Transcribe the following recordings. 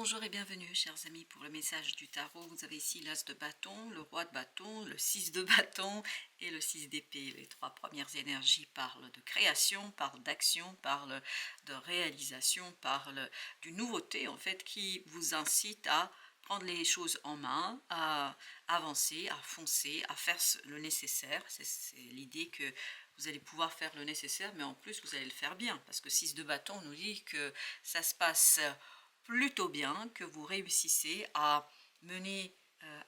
Bonjour et bienvenue chers amis pour le message du tarot. Vous avez ici l'as de bâton, le roi de bâton, le 6 de bâton et le 6 d'épée. Les trois premières énergies parlent de création, parlent d'action, parlent de réalisation, parlent d'une nouveauté en fait qui vous incite à prendre les choses en main, à avancer, à foncer, à faire le nécessaire. C'est l'idée que vous allez pouvoir faire le nécessaire, mais en plus vous allez le faire bien, parce que 6 de bâton nous dit que ça se passe plutôt bien, que vous réussissez à mener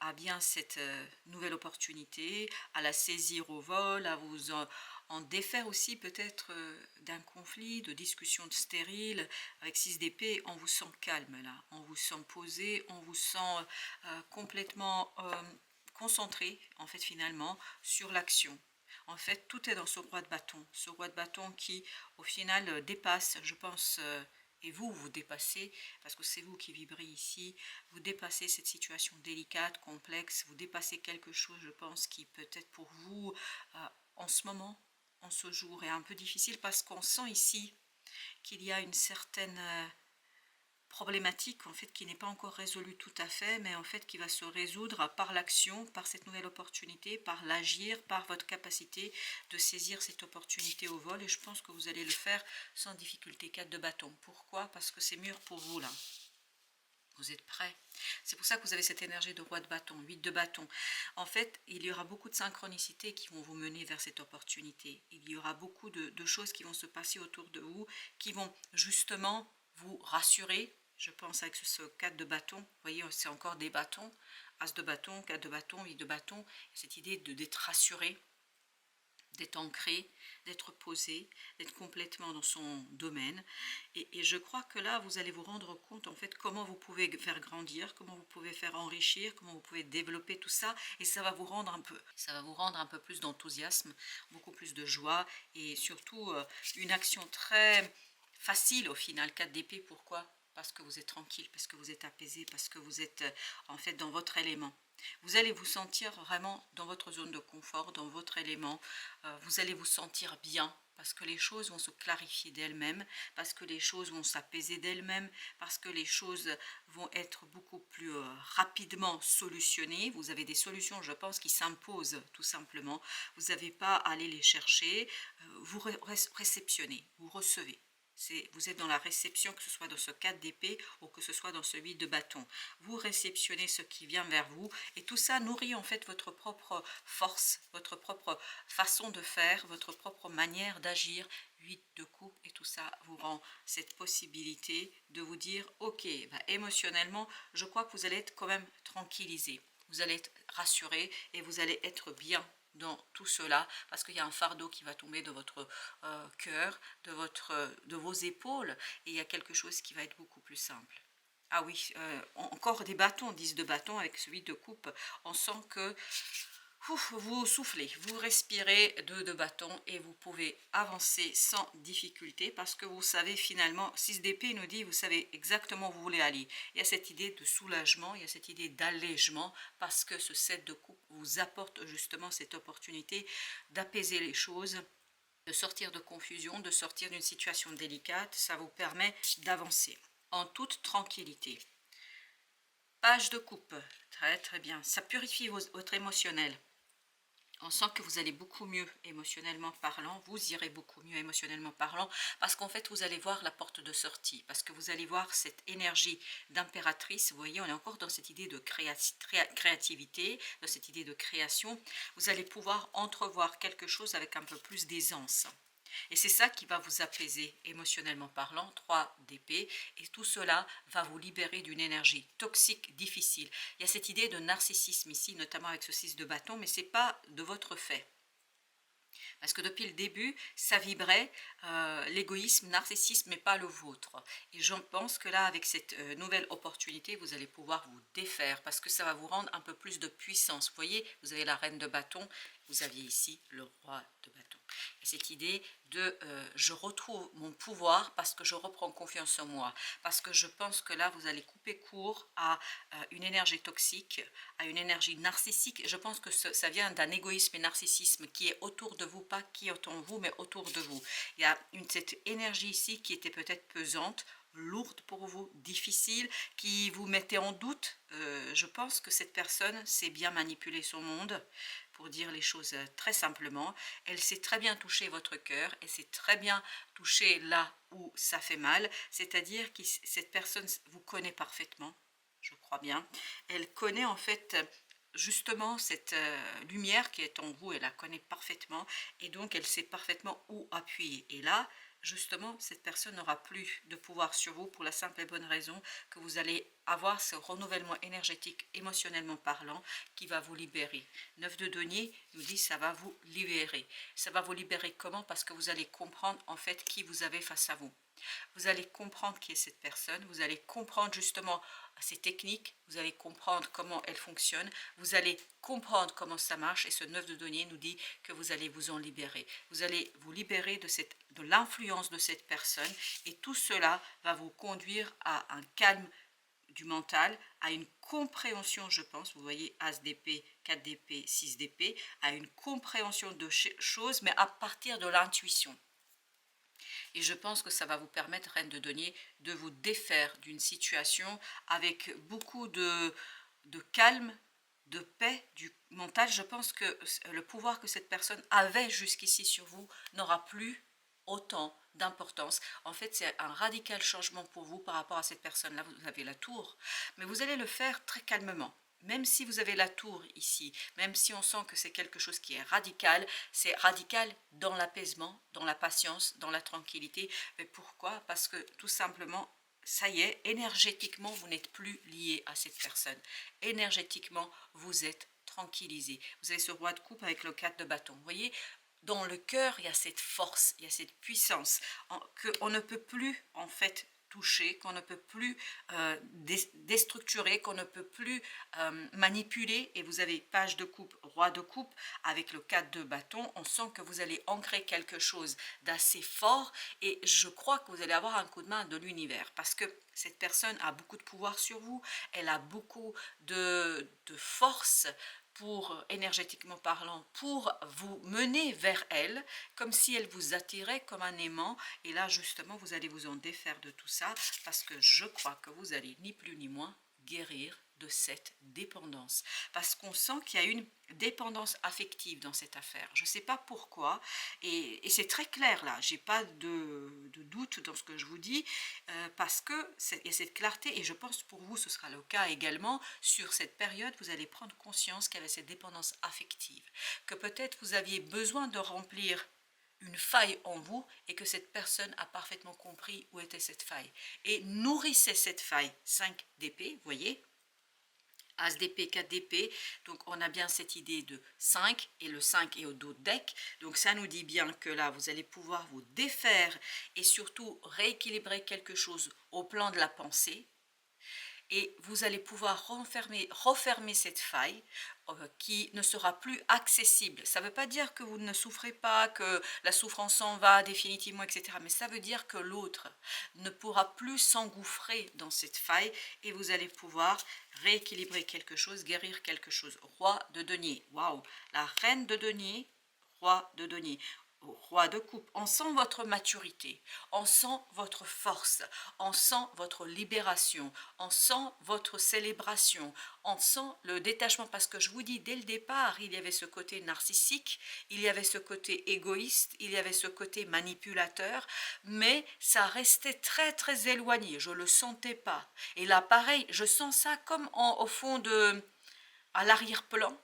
à bien cette nouvelle opportunité, à la saisir au vol, à vous en défaire aussi peut-être d'un conflit, de discussions stériles. Avec 6 d'épée, on vous sent calme là, on vous sent posé, on vous sent complètement concentré en fait finalement sur l'action. En fait, tout est dans ce roi de bâton qui, au final, dépasse, je pense, et vous dépassez, parce que c'est vous qui vibrez ici, vous dépassez cette situation délicate, complexe, vous dépassez quelque chose, je pense, qui peut-être pour vous, en ce moment, en ce jour, est un peu difficile, parce qu'on sent ici qu'il y a une certaine problématique en fait qui n'est pas encore résolue tout à fait, mais en fait qui va se résoudre par l'action, par cette nouvelle opportunité, par l'agir, par votre capacité de saisir cette opportunité au vol, et je pense que vous allez le faire sans difficulté. 4 de bâton. Pourquoi? Parce que c'est mûr pour vous là. Vous êtes prêts. C'est pour ça que vous avez cette énergie de roi de bâton, 8 de bâton. En fait, il y aura beaucoup de synchronicités qui vont vous mener vers cette opportunité. Il y aura beaucoup de choses qui vont se passer autour de vous, qui vont justement vous rassurer. Je pense avec ce 4 de bâton, vous voyez, c'est encore des bâtons. As de bâton, 4 de bâton, 8 de bâton. Cette idée d'être rassuré, d'être ancré, d'être posé, d'être complètement dans son domaine. Et je crois que là, vous allez vous rendre compte, en fait, comment vous pouvez faire grandir, comment vous pouvez faire enrichir, comment vous pouvez développer tout ça. Et ça va vous rendre un peu plus d'enthousiasme, beaucoup plus de joie, et surtout une action très facile au final. 4 d'épée, pourquoi? Parce que vous êtes tranquille, parce que vous êtes apaisé, parce que vous êtes en fait dans votre élément. Vous allez vous sentir vraiment dans votre zone de confort, dans votre élément. Vous allez vous sentir bien parce que les choses vont se clarifier d'elles-mêmes, parce que les choses vont s'apaiser d'elles-mêmes, parce que les choses vont être beaucoup plus rapidement solutionnées. Vous avez des solutions, je pense, qui s'imposent tout simplement. Vous n'avez pas à aller les chercher, vous réceptionnez, vous recevez. Vous êtes dans la réception, que ce soit dans ce 4 d'épée ou que ce soit dans ce 8 de bâton. Vous réceptionnez ce qui vient vers vous, et tout ça nourrit en fait votre propre force, votre propre façon de faire, votre propre manière d'agir. 8 de coupe, et tout ça vous rend cette possibilité de vous dire ok, bah, émotionnellement, je crois que vous allez être quand même tranquillisé. Vous allez être rassuré et vous allez être bien dans tout cela, parce qu'il y a un fardeau qui va tomber de votre cœur, de vos épaules, et il y a quelque chose qui va être beaucoup plus simple. Ah oui, encore des bâtons, 10 de bâton avec celui de coupe. On sent que vous soufflez, vous respirez 2 de bâton, et vous pouvez avancer sans difficulté, parce que vous savez finalement, 6 d'épée nous dit, vous savez exactement où vous voulez aller. Il y a cette idée de soulagement, il y a cette idée d'allègement, parce que ce 7 de coupe vous apporte justement cette opportunité d'apaiser les choses, de sortir de confusion, de sortir d'une situation délicate. Ça vous permet d'avancer en toute tranquillité. Page de coupe, très très bien. Ça purifie votre émotionnel. On sent que vous allez beaucoup mieux émotionnellement parlant, vous irez beaucoup mieux émotionnellement parlant, parce qu'en fait vous allez voir la porte de sortie, parce que vous allez voir cette énergie d'impératrice. Vous voyez, on est encore dans cette idée de créativité, dans cette idée de création. Vous allez pouvoir entrevoir quelque chose avec un peu plus d'aisance. Et c'est ça qui va vous apaiser émotionnellement parlant, 3 d'épée, et tout cela va vous libérer d'une énergie toxique difficile. Il y a cette idée de narcissisme ici, notamment avec ce 6 de bâton, mais ce n'est pas de votre fait. Parce que depuis le début, ça vibrait l'égoïsme, narcissisme, mais pas le vôtre. Et je pense que là, avec cette nouvelle opportunité, vous allez pouvoir vous défaire, parce que ça va vous rendre un peu plus de puissance. Vous voyez, vous avez la reine de bâton, vous aviez ici le roi de bâton. Et cette idée de je retrouve mon pouvoir parce que je reprends confiance en moi. Parce que je pense que là, vous allez couper court à une énergie toxique, à une énergie narcissique. Je pense que ça vient d'un égoïsme et narcissisme qui est autour de vous, pas qui est en vous, mais autour de vous. Il y a cette énergie ici qui était peut-être pesante, lourde pour vous, difficile, qui vous mettait en doute. Je pense que cette personne sait bien manipuler son monde, pour dire les choses très simplement. Elle sait très bien toucher votre cœur, elle sait très bien toucher là où ça fait mal, c'est-à-dire que cette personne vous connaît parfaitement, je crois bien. Elle connaît en fait justement cette lumière qui est en vous, elle la connaît parfaitement et donc elle sait parfaitement où appuyer. Et là, justement, cette personne n'aura plus de pouvoir sur vous pour la simple et bonne raison que vous allez avoir ce renouvellement énergétique, émotionnellement parlant, qui va vous libérer. 9 de denier nous dit ça va vous libérer. Ça va vous libérer comment? Parce que vous allez comprendre en fait qui vous avez face à vous. Vous allez comprendre qui est cette personne, vous allez comprendre justement ses techniques, vous allez comprendre comment elle fonctionne, vous allez comprendre comment ça marche et ce 9 de denier nous dit que vous allez vous en libérer. Vous allez vous libérer de l'influence de cette personne et tout cela va vous conduire à un calme du mental, à une compréhension, je pense, vous voyez As d'épée, 4 d'épée, 6 d'épée, à une compréhension de choses, mais à partir de l'intuition. Et je pense que ça va vous permettre, Reine de denier, de vous défaire d'une situation avec beaucoup de calme, de paix, du mental. Je pense que le pouvoir que cette personne avait jusqu'ici sur vous n'aura plus autant d'importance. En fait, c'est un radical changement pour vous par rapport à cette personne-là. Vous avez la tour, mais vous allez le faire très calmement. Même si vous avez la tour ici, même si on sent que c'est quelque chose qui est radical, c'est radical dans l'apaisement, dans la patience, dans la tranquillité. Mais pourquoi? Parce que tout simplement, ça y est, énergétiquement, vous n'êtes plus lié à cette personne. Énergétiquement, vous êtes tranquillisé. Vous avez ce roi de coupe avec le 4 de bâton. Vous voyez, dans le cœur, il y a cette force, il y a cette puissance qu'on ne peut plus, en fait, toucher, qu'on ne peut plus déstructurer, qu'on ne peut plus manipuler. Et vous avez page de coupe, roi de coupe, avec le 4 de bâton. On sent que vous allez ancrer quelque chose d'assez fort et je crois que vous allez avoir un coup de main de l'univers parce que cette personne a beaucoup de pouvoir sur vous, elle a beaucoup de force pour, énergétiquement parlant, pour vous mener vers elle, comme si elle vous attirait comme un aimant. Et là, justement, vous allez vous en défaire de tout ça, parce que je crois que vous allez, ni plus ni moins, guérir de cette dépendance. Parce qu'on sent qu'il y a une dépendance affective dans cette affaire. Je ne sais pas pourquoi, et c'est très clair là, j'ai pas de doute dans ce que je vous dis, parce qu'il y a cette clarté, et je pense pour vous ce sera le cas également, sur cette période, vous allez prendre conscience qu'il y avait cette dépendance affective, que peut-être vous aviez besoin de remplir une faille en vous et que cette personne a parfaitement compris où était cette faille et nourrissait cette faille. 5 d'épée, vous voyez, As d'épée, 4 d'épée, donc on a bien cette idée de 5 et le 5 est au dos de deck, donc ça nous dit bien que là vous allez pouvoir vous défaire et surtout rééquilibrer quelque chose au plan de la pensée et vous allez pouvoir refermer cette faille qui ne sera plus accessible. Ça ne veut pas dire que vous ne souffrez pas, que la souffrance s'en va définitivement, etc. Mais ça veut dire que l'autre ne pourra plus s'engouffrer dans cette faille et vous allez pouvoir rééquilibrer quelque chose, guérir quelque chose. Roi de denier, waouh, la reine de denier, roi de denier. Roi de coupe, on sent votre maturité, on sent votre force, on sent votre libération, on sent votre célébration, on sent le détachement, parce que je vous dis, dès le départ, il y avait ce côté narcissique, il y avait ce côté égoïste, il y avait ce côté manipulateur, mais ça restait très très éloigné, je ne le sentais pas. Et là, pareil, je sens ça comme au fond à l'arrière-plan,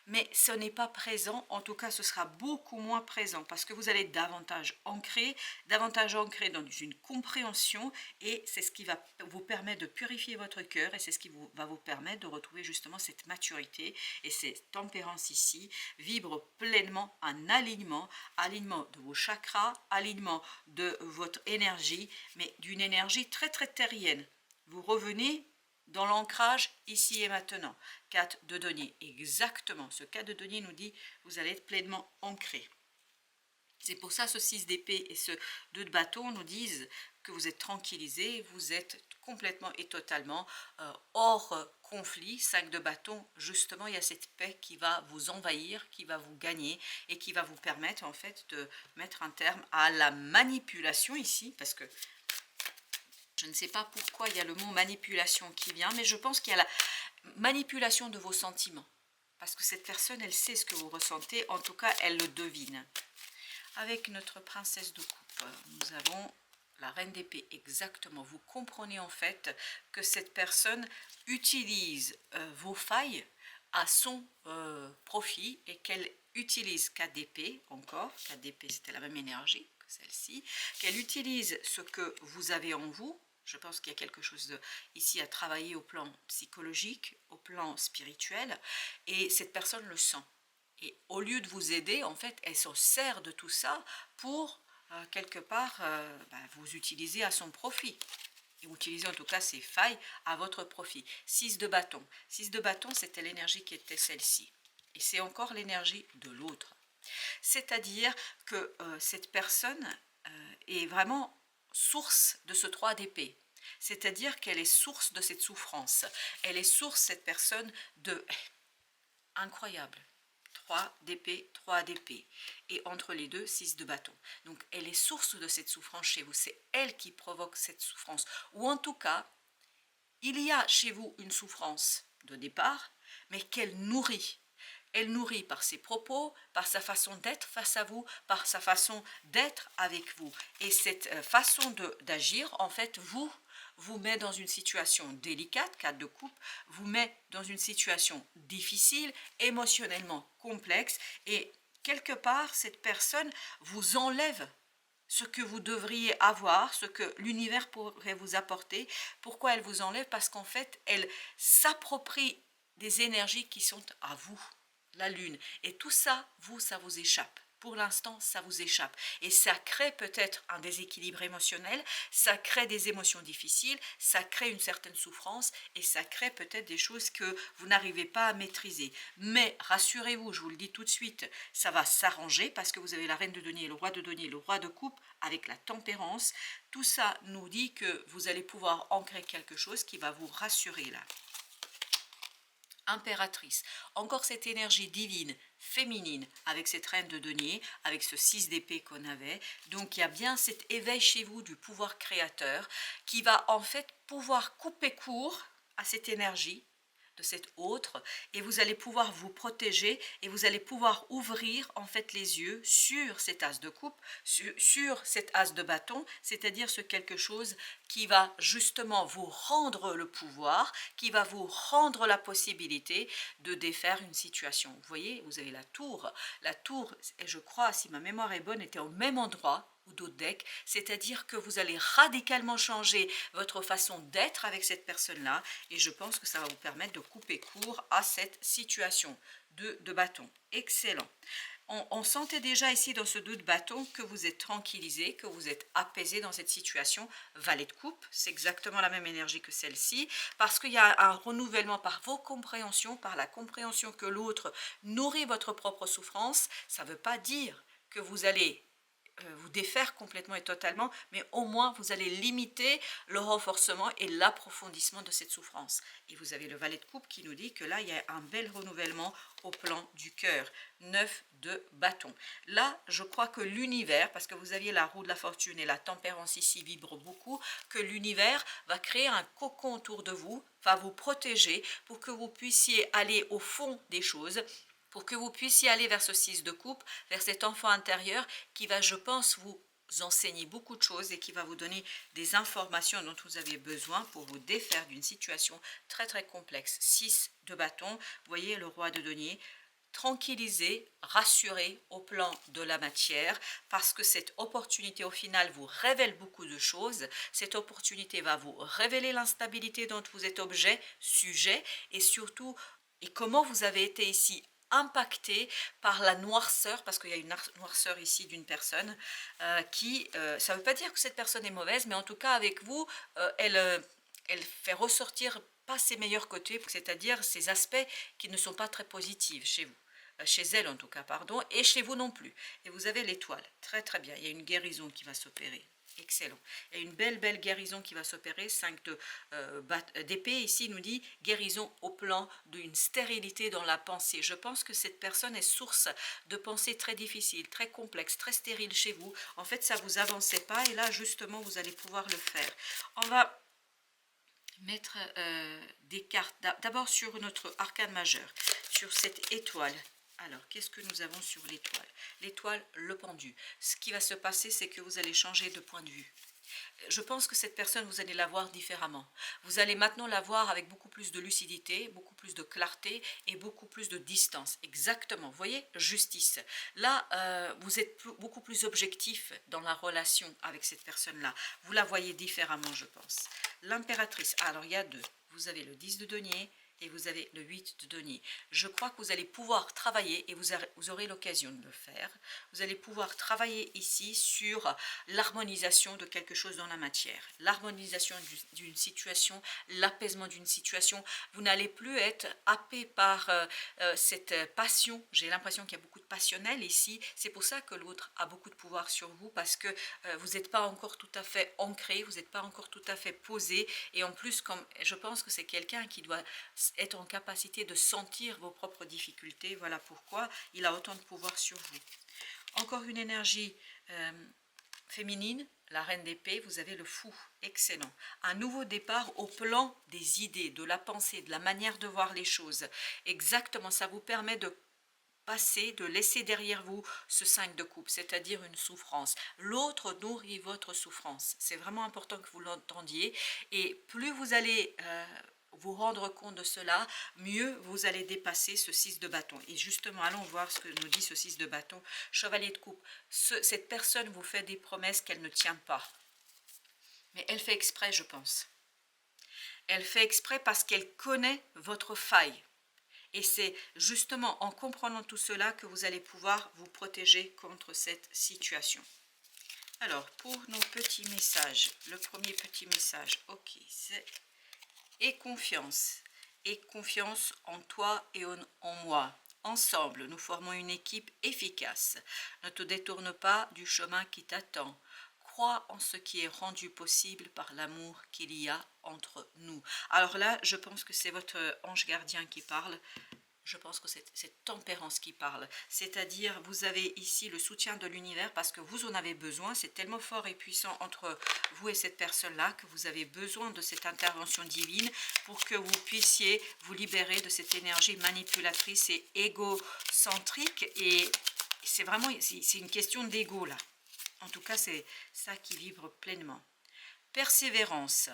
mais ce n'est pas présent, en tout cas ce sera beaucoup moins présent parce que vous allez davantage ancrer dans une compréhension et c'est ce qui va vous permettre de purifier votre cœur et c'est ce qui va vous permettre de retrouver justement cette maturité et cette tempérance ici, vibre pleinement en alignement de vos chakras, alignement de votre énergie, mais d'une énergie très très terrienne. Vous revenez dans l'ancrage ici et maintenant. 4 de denier, exactement. Ce 4 de denier nous dit vous allez être pleinement ancré. C'est pour ça ce 6 d'épée et ce 2 de bâton nous disent que vous êtes tranquillisé, vous êtes complètement et totalement hors conflit. 5 de bâton, justement, il y a cette paix qui va vous envahir, qui va vous gagner et qui va vous permettre en fait de mettre un terme à la manipulation ici, parce que Je ne sais pas pourquoi il y a le mot manipulation qui vient, mais je pense qu'il y a la manipulation de vos sentiments. Parce que cette personne, elle sait ce que vous ressentez, en tout cas, elle le devine. Avec notre princesse de coupe, nous avons la reine d'épée, exactement. Vous comprenez en fait que cette personne utilise vos failles à son profit et qu'elle utilise 4 d'épée, encore, 4 d'épée c'était la même énergie que celle-ci, qu'elle utilise ce que vous avez en vous. Je pense qu'il y a quelque chose ici à travailler au plan psychologique, au plan spirituel, et cette personne le sent. Et au lieu de vous aider, en fait, elle se sert de tout ça pour, quelque part, vous utiliser à son profit. Et utiliser en tout cas ces failles à votre profit. 6 de bâton. 6 de bâton, c'était l'énergie qui était celle-ci. Et c'est encore l'énergie de l'autre. C'est-à-dire que cette personne est vraiment source de ce 3 d'épée. C'est-à-dire qu'elle est source de cette souffrance. Elle est source, cette personne, de... Incroyable. 3 d'épée, 3 d'épée. Et entre les deux, 6 de bâton. Donc, elle est source de cette souffrance chez vous. C'est elle qui provoque cette souffrance. Ou en tout cas, il y a chez vous une souffrance de départ, mais qu'elle nourrit. Elle nourrit par ses propos, par sa façon d'être face à vous, par sa façon d'être avec vous. Et cette façon d'agir, en fait, vous met dans une situation délicate, 4 de coupe, vous met dans une situation difficile, émotionnellement complexe, et quelque part, cette personne vous enlève ce que vous devriez avoir, ce que l'univers pourrait vous apporter. Pourquoi elle vous enlève? Parce qu'en fait, elle s'approprie des énergies qui sont à vous, la lune. Et tout ça, ça vous échappe. Pour l'instant, ça vous échappe. Et ça crée peut-être un déséquilibre émotionnel, ça crée des émotions difficiles, ça crée une certaine souffrance et ça crée peut-être des choses que vous n'arrivez pas à maîtriser. Mais rassurez-vous, je vous le dis tout de suite, ça va s'arranger parce que vous avez la reine de denier, le roi de denier, le roi de coupe avec la tempérance. Tout ça nous dit que vous allez pouvoir ancrer quelque chose qui va vous rassurer là. Impératrice, encore cette énergie divine, féminine, avec cette reine de denier, avec ce 6 d'épée qu'on avait. Donc il y a bien cet éveil chez vous du pouvoir créateur qui va en fait pouvoir couper court à cette énergie de cette autre, et vous allez pouvoir vous protéger et vous allez pouvoir ouvrir en fait les yeux sur cet as de coupe, sur cet as de bâton, c'est-à-dire ce quelque chose qui va justement vous rendre le pouvoir, qui va vous rendre la possibilité de défaire une situation. Vous voyez, vous avez la tour, et je crois, si ma mémoire est bonne, était au même endroit ou d'autres decks, c'est-à-dire que vous allez radicalement changer votre façon d'être avec cette personne-là, et je pense que ça va vous permettre de couper court à cette situation de bâton. Excellent. On sentait déjà ici dans ce 2 de bâton que vous êtes tranquillisé, que vous êtes apaisé dans cette situation. Valet de coupe, c'est exactement la même énergie que celle-ci, parce qu'il y a un renouvellement par vos compréhensions, par la compréhension que l'autre nourrit votre propre souffrance. Ça ne veut pas dire que vous allez vous défaire complètement et totalement, mais au moins vous allez limiter le renforcement et l'approfondissement de cette souffrance. Et vous avez le valet de coupe qui nous dit que là, il y a un bel renouvellement au plan du cœur. 9 de bâton. Là, je crois que l'univers, parce que vous aviez la roue de la fortune et la tempérance ici vibre beaucoup, que l'univers va créer un cocon autour de vous, va vous protéger pour que vous puissiez aller au fond des choses, pour que vous puissiez aller vers ce 6 de coupe, vers cet enfant intérieur qui va, je pense, vous enseigner beaucoup de choses et qui va vous donner des informations dont vous avez besoin pour vous défaire d'une situation très très complexe. 6 de bâton, vous voyez le roi de denier, tranquillisé, rassuré au plan de la matière, parce que cette opportunité au final vous révèle beaucoup de choses. Cette opportunité va vous révéler l'instabilité dont vous êtes objet, sujet, et surtout, et comment vous avez été ici impacté par la noirceur, parce qu'il y a une noirceur ici d'une personne ça ne veut pas dire que cette personne est mauvaise, mais en tout cas avec vous, elle fait ressortir pas ses meilleurs côtés, c'est-à-dire ses aspects qui ne sont pas très positifs chez vous. Chez elle en tout cas, pardon, et chez vous non plus. Et vous avez l'étoile, très très bien, il y a une guérison qui va s'opérer. Excellent. Et une belle guérison qui va s'opérer. 5 d'épée ici nous dit guérison au plan d'une stérilité dans la pensée. Je pense que cette personne est source de pensées très difficiles, très complexes, très stériles chez vous. En fait, ça vous avançait pas et là, justement, vous allez pouvoir le faire. On va mettre des cartes. D'abord sur notre arcane majeur, sur cette étoile. Alors, qu'est-ce que nous avons sur l'étoile? L'étoile, le pendu. Ce qui va se passer, c'est que vous allez changer de point de vue. Je pense que cette personne, vous allez la voir différemment. Vous allez maintenant la voir avec beaucoup plus de lucidité, beaucoup plus de clarté et beaucoup plus de distance. Exactement, vous voyez, justice. Là, vous êtes beaucoup plus objectif dans la relation avec cette personne-là. Vous la voyez différemment, je pense. L'impératrice, alors il y a deux. Vous avez le 10 de denier et vous avez le 8 de denier. Je crois que vous allez pouvoir travailler, et vous aurez l'occasion de le faire, vous allez pouvoir travailler ici sur l'harmonisation de quelque chose dans la matière, l'harmonisation d'une situation, l'apaisement d'une situation. Vous n'allez plus être happé par cette passion. J'ai l'impression qu'il y a beaucoup de passionnel ici. C'est pour ça que l'autre a beaucoup de pouvoir sur vous, parce que vous n'êtes pas encore tout à fait ancré, vous n'êtes pas encore tout à fait posé, et en plus, comme je pense que c'est quelqu'un qui doit être en capacité de sentir vos propres difficultés. Voilà pourquoi il a autant de pouvoir sur vous. Encore une énergie féminine, la reine d'épée, vous avez le fou, excellent. Un nouveau départ au plan des idées, de la pensée, de la manière de voir les choses. Exactement, ça vous permet de passer, de laisser derrière vous ce 5 de coupe, c'est-à-dire une souffrance. L'autre nourrit votre souffrance. C'est vraiment important que vous l'entendiez. Et plus vous allez vous rendre compte de cela, mieux vous allez dépasser ce 6 de bâton. Et justement, allons voir ce que nous dit ce 6 de bâton. Chevalier de coupe, cette personne vous fait des promesses qu'elle ne tient pas. Mais elle fait exprès, je pense. Elle fait exprès parce qu'elle connaît votre faille. Et c'est justement en comprenant tout cela que vous allez pouvoir vous protéger contre cette situation. Alors, pour nos petits messages, le premier petit message, ok, c'est « Aie confiance en toi et en moi. Ensemble, nous formons une équipe efficace. Ne te détourne pas du chemin qui t'attend. Crois en ce qui est rendu possible par l'amour qu'il y a entre nous. » Alors là, je pense que c'est votre ange gardien qui parle. Je pense que c'est cette tempérance qui parle. C'est-à-dire, vous avez ici le soutien de l'univers parce que vous en avez besoin. C'est tellement fort et puissant entre vous et cette personne-là que vous avez besoin de cette intervention divine pour que vous puissiez vous libérer de cette énergie manipulatrice et égocentrique. Et c'est vraiment, c'est une question d'ego là. En tout cas, c'est ça qui vibre pleinement. Persévérance.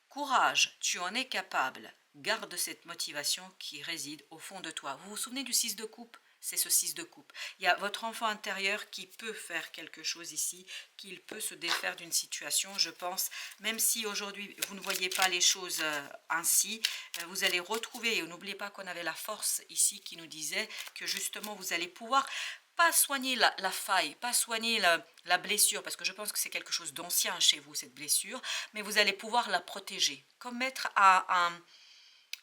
Courage, tu en es capable. Garde cette motivation qui réside au fond de toi. Vous vous souvenez du 6 de coupe? C'est ce 6 de coupe. Il y a votre enfant intérieur qui peut faire quelque chose ici, qu'il peut se défaire d'une situation, je pense. Même si aujourd'hui, vous ne voyez pas les choses ainsi, vous allez retrouver, et n'oubliez pas qu'on avait la force ici qui nous disait que justement, vous allez pouvoir pas soigner la faille, pas soigner la blessure, parce que je pense que c'est quelque chose d'ancien chez vous, cette blessure, mais vous allez pouvoir la protéger, comme mettre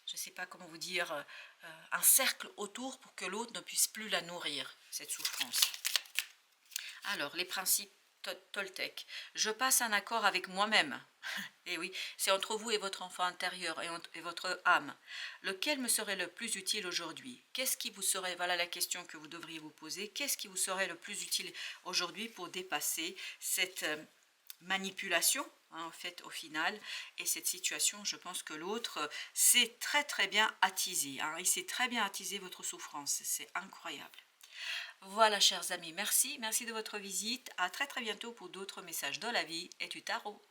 je ne sais pas comment vous dire, un cercle autour pour que l'autre ne puisse plus la nourrir, cette souffrance. Alors, les principes Toltec. Je passe un accord avec moi-même. Et oui, c'est entre vous et votre enfant intérieur et votre âme. Lequel me serait le plus utile aujourd'hui? Qu'est-ce qui vous serait, voilà la question que vous devriez vous poser, qu'est-ce qui vous serait le plus utile aujourd'hui pour dépasser cette manipulation, hein, en fait, au final, et cette situation? Je pense que l'autre sait très bien attiser, hein, il sait très bien attiser votre souffrance, c'est incroyable. Voilà, chers amis, merci de votre visite. À très bientôt pour d'autres messages de la vie et du tarot.